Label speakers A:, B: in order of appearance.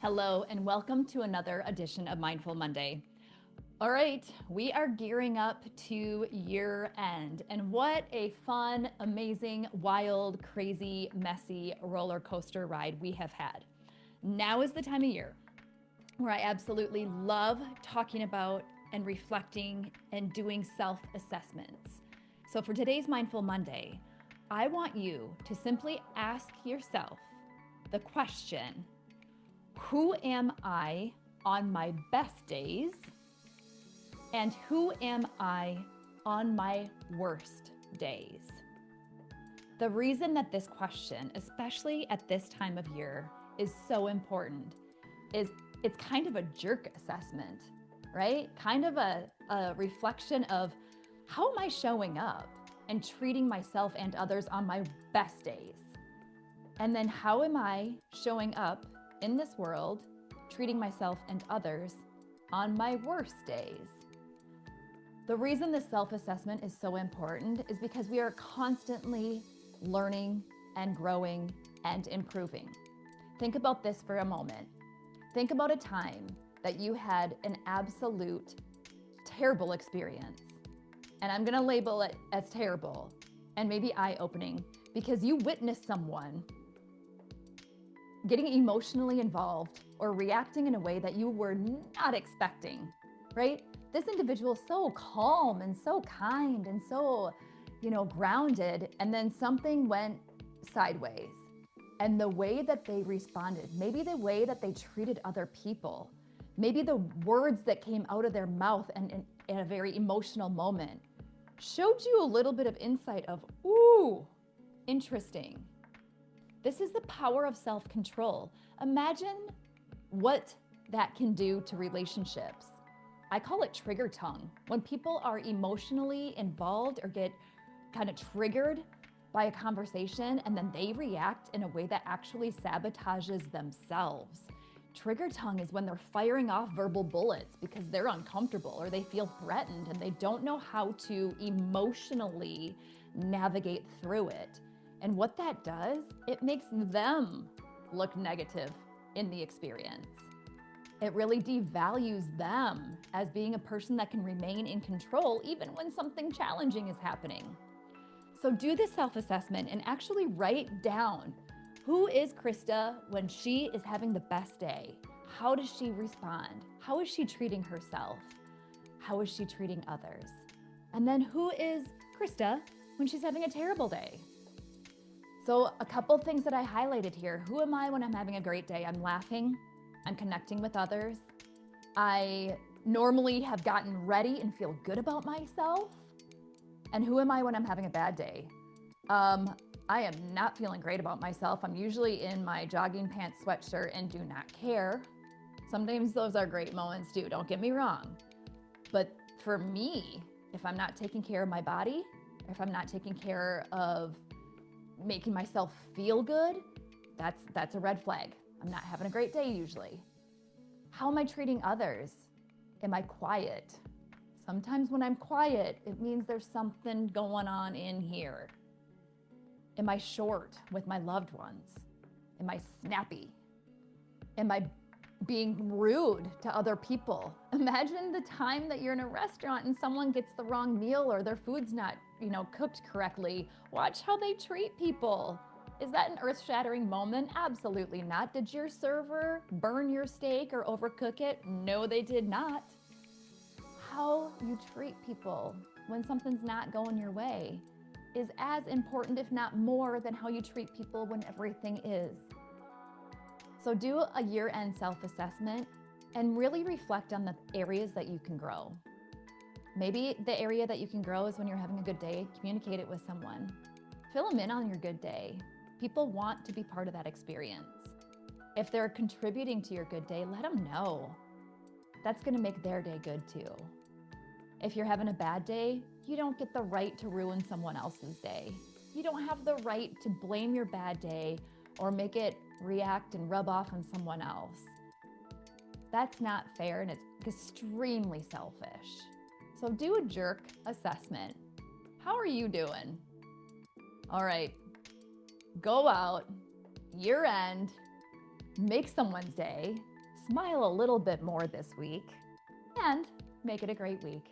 A: Hello, and welcome to another edition of Mindful Monday. All right, we are gearing up to year end, and what a fun, amazing, wild, crazy, messy roller coaster ride we have had. Now is the time of year where I absolutely love talking about and reflecting and doing self assessments. So, for today's Mindful Monday, I want you to simply ask yourself the question: who am I on my best days? And who am I on my worst days? The reason that this question, especially at this time of year, is so important is it's kind of a jerk assessment, right? Kind of a reflection of how am I showing up and treating myself and others on my best days? And then how am I showing up in this world, treating myself and others on my worst days? The reason this self-assessment is so important is because we are constantly learning and growing and improving. Think about this for a moment. Think about a time that you had an absolute terrible experience. And I'm gonna label it as terrible and maybe eye-opening because you witnessed someone getting emotionally involved or reacting in a way that you were not expecting, right? This individual is so calm and so kind and so, grounded, and then something went sideways. And the way that they responded, maybe the way that they treated other people, maybe the words that came out of their mouth and in a very emotional moment showed you a little bit of insight of, ooh, interesting. This is the power of self-control. Imagine what that can do to relationships. I call it trigger tongue. When people are emotionally involved or get kind of triggered by a conversation and then they react in a way that actually sabotages themselves. Trigger tongue is when they're firing off verbal bullets because they're uncomfortable or they feel threatened and they don't know how to emotionally navigate through it. And what that does, it makes them look negative in the experience. It really devalues them as being a person that can remain in control even when something challenging is happening. So do this self-assessment and actually write down, who is Krista when she is having the best day? How does she respond? How is she treating herself? How is she treating others? And then who is Krista when she's having a terrible day? So a couple things that I highlighted here. Who am I when I'm having a great day? I'm laughing, I'm connecting with others. I normally have gotten ready and feel good about myself. And who am I when I'm having a bad day? I am not feeling great about myself. I'm usually in my jogging pants, sweatshirt, and do not care. Sometimes those are great moments too, don't get me wrong. But for me, if I'm not taking care of my body, if I'm not taking care of making myself feel good, that's a red flag. I'm not having a great day usually. How am I treating others? Am I quiet? Sometimes when I'm quiet, it means there's something going on in here. Am I short with my loved ones? Am I snappy? Am I being rude to other people? Imagine the time that you're in a restaurant and someone gets the wrong meal or their food's not, cooked correctly. Watch how they treat people. Is that an earth-shattering moment? Absolutely not. Did your server burn your steak or overcook it? No, they did not. How you treat people when something's not going your way is as important, if not more, than how you treat people when everything is. So do a year-end self-assessment and really reflect on the areas that you can grow. Maybe the area that you can grow is when you're having a good day, communicate it with someone. Fill them in on your good day. People want to be part of that experience. If they're contributing to your good day, let them know. That's gonna make their day good too. If you're having a bad day, you don't get the right to ruin someone else's day. You don't have the right to blame your bad day or make it react and rub off on someone else. That's not fair and it's extremely selfish. So do a jerk assessment. How are you doing? All right, go out, year end, make someone's day, smile a little bit more this week and make it a great week.